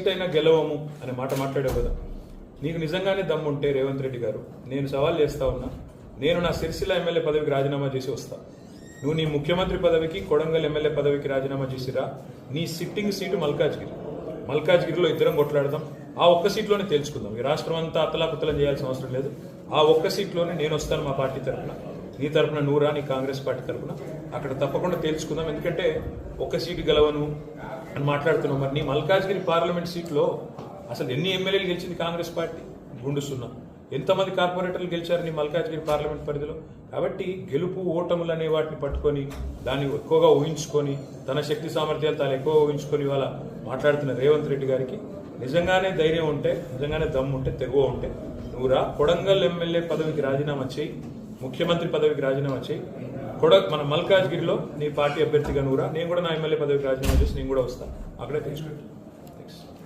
Seat అయినా గెలవము అనే మాట మాట్లాడావు కదా. నీకు నిజంగానే దమ్ముంటే రేవంత్ రెడ్డి గారు, నేను సవాల్ చేస్తా ఉన్నా, నేను నా సిరిసిల్ల ఎమ్మెల్యే పదవికి రాజీనామా చేసి వస్తా. నువ్వు నీ ముఖ్యమంత్రి పదవికి, కొడంగల్ ఎమ్మెల్యే పదవికి రాజీనామా చేసిరా. నీ సిట్టింగ్ సీటు మల్కాజ్గిరిలో ఇద్దరం కొట్లాడదాం. ఆ ఒక్క సీట్లోనే తేల్చుకుందాం. ఈ రాష్ట్రం అంతా అత్తలాకుత్తలం చేయాల్సిన అవసరం లేదు. ఆ ఒక్క సీట్లోనే నేను వస్తాను మా పార్టీ తరఫున, నీ తరఫున నూరా, నీ కాంగ్రెస్ పార్టీ తరఫున. అక్కడ తప్పకుండా తేల్చుకుందాం. ఎందుకంటే ఒక్క సీటు గెలవను అని మాట్లాడుతున్నాం. మరి నీ మల్కాజ్గిరి పార్లమెంట్ సీట్లో అసలు ఎన్ని ఎమ్మెల్యేలు గెలిచింది కాంగ్రెస్ పార్టీ? గుండు సున్నా. ఎంతమంది కార్పొరేటర్లు గెలిచారు నీ మల్కాజ్గిరి పార్లమెంట్ పరిధిలో? కాబట్టి గెలుపు ఓటములు అనే వాటిని పట్టుకొని, దాన్ని ఎక్కువగా ఊహించుకొని, తన శక్తి సామర్థ్యాలు తాను ఎక్కువ ఊహించుకొని ఇవాళ మాట్లాడుతున్న రేవంత్ రెడ్డి గారికి నిజంగానే ధైర్యం ఉంటే, నిజంగానే దమ్ము ఉంటే, తెగువ ఉంటే నువ్వురా, కొడంగల్ ఎమ్మెల్యే పదవికి రాజీనామా చేయి, ముఖ్యమంత్రి పదవికి రాజీనామా చేయి. మన మల్కాజ్గిరిలో నీ పార్టీ అభ్యర్థిగా నువ్వురా, నేను కూడా నా ఎమ్మెల్యే పదవికి రాజీనామా చేసి నేను కూడా వస్తాను. అక్కడే తెలుసుకుంటాను.